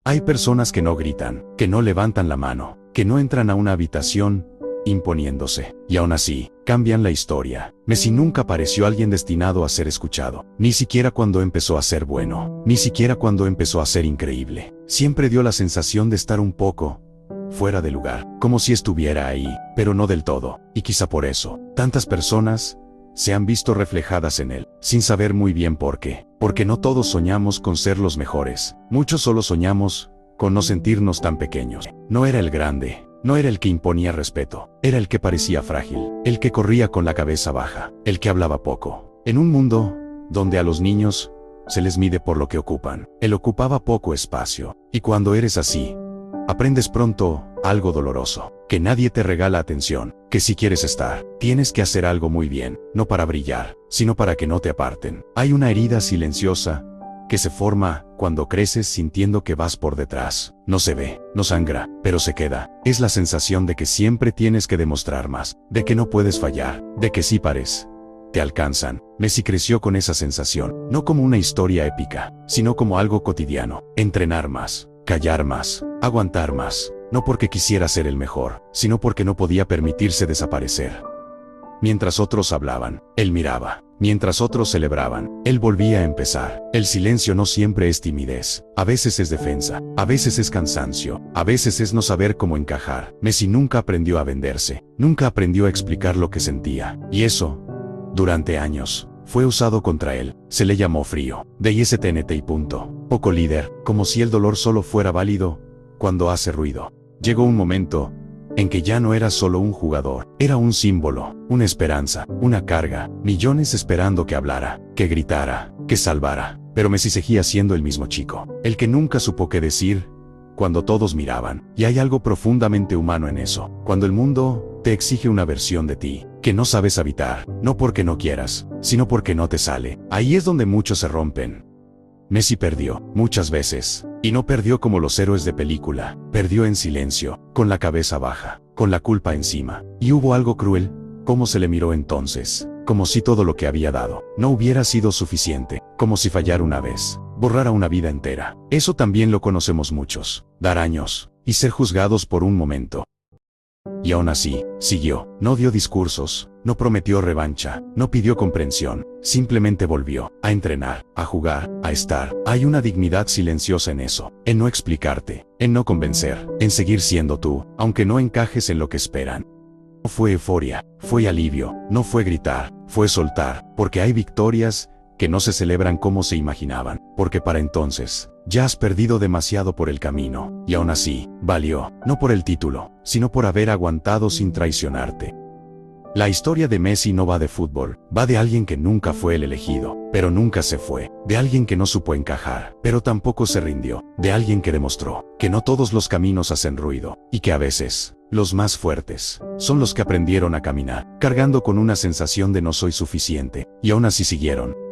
Hay personas que no gritan, que no levantan la mano, que no entran a una habitación imponiéndose, y aún así, cambian la historia. Messi nunca pareció alguien destinado a ser escuchado, ni siquiera cuando empezó a ser bueno, ni siquiera cuando empezó a ser increíble. Siempre dio la sensación de estar un poco fuera de lugar, como si estuviera ahí, pero no del todo, y quizá por eso, tantas personas se han visto reflejadas en él, sin saber muy bien por qué. Porque no todos soñamos con ser los mejores, muchos solo soñamos con no sentirnos tan pequeños. No era el grande, no era el que imponía respeto, era el que parecía frágil, el que corría con la cabeza baja, el que hablaba poco. En un mundo donde a los niños se les mide por lo que ocupan, él ocupaba poco espacio, y cuando eres así, aprendes pronto algo doloroso, que nadie te regala atención, que si quieres estar, tienes que hacer algo muy bien, no para brillar, sino para que no te aparten. Hay una herida silenciosa que se forma cuando creces sintiendo que vas por detrás. No se ve, no sangra, pero se queda. Es la sensación de que siempre tienes que demostrar más, de que no puedes fallar, de que si pares, te alcanzan. Messi creció con esa sensación, no como una historia épica, sino como algo cotidiano. Entrenar más, callar más, aguantar más, no porque quisiera ser el mejor, sino porque no podía permitirse desaparecer. Mientras otros hablaban, él miraba. Mientras otros celebraban, él volvía a empezar. El silencio no siempre es timidez, a veces es defensa, a veces es cansancio, a veces es no saber cómo encajar. Messi nunca aprendió a venderse, nunca aprendió a explicar lo que sentía, y eso, durante años, fue usado contra él. Se le llamó frío, de ISTNT y punto. Poco líder, como si el dolor solo fuera válido cuando hace ruido. Llegó un momento en que ya no era solo un jugador, era un símbolo, una esperanza, una carga, millones esperando que hablara, que gritara, que salvara. Pero Messi seguía siendo el mismo chico, el que nunca supo qué decir cuando todos miraban. Y hay algo profundamente humano en eso, cuando el mundo te exige una versión de ti que no sabes habitar, no porque no quieras, sino porque no te sale. Ahí es donde muchos se rompen. Messi perdió, muchas veces, y no perdió como los héroes de película, perdió en silencio, con la cabeza baja, con la culpa encima. Y hubo algo cruel, como se le miró entonces, como si todo lo que había dado no hubiera sido suficiente, como si fallar una vez borrara una vida entera. Eso también lo conocemos muchos, dar años, y ser juzgados por un momento. Y aún así, siguió, no dio discursos, no prometió revancha, no pidió comprensión, simplemente volvió a entrenar, a jugar, a estar. Hay una dignidad silenciosa en eso, en no explicarte, en no convencer, en seguir siendo tú, aunque no encajes en lo que esperan. No fue euforia, fue alivio, no fue gritar, fue soltar, porque hay victorias que no se celebran como se imaginaban, porque para entonces, ya has perdido demasiado por el camino, y aún así, valió, no por el título, sino por haber aguantado sin traicionarte. La historia de Messi no va de fútbol, va de alguien que nunca fue el elegido, pero nunca se fue, de alguien que no supo encajar, pero tampoco se rindió, de alguien que demostró que no todos los caminos hacen ruido, y que a veces, los más fuertes, son los que aprendieron a caminar, cargando con una sensación de no soy suficiente, y aún así siguieron.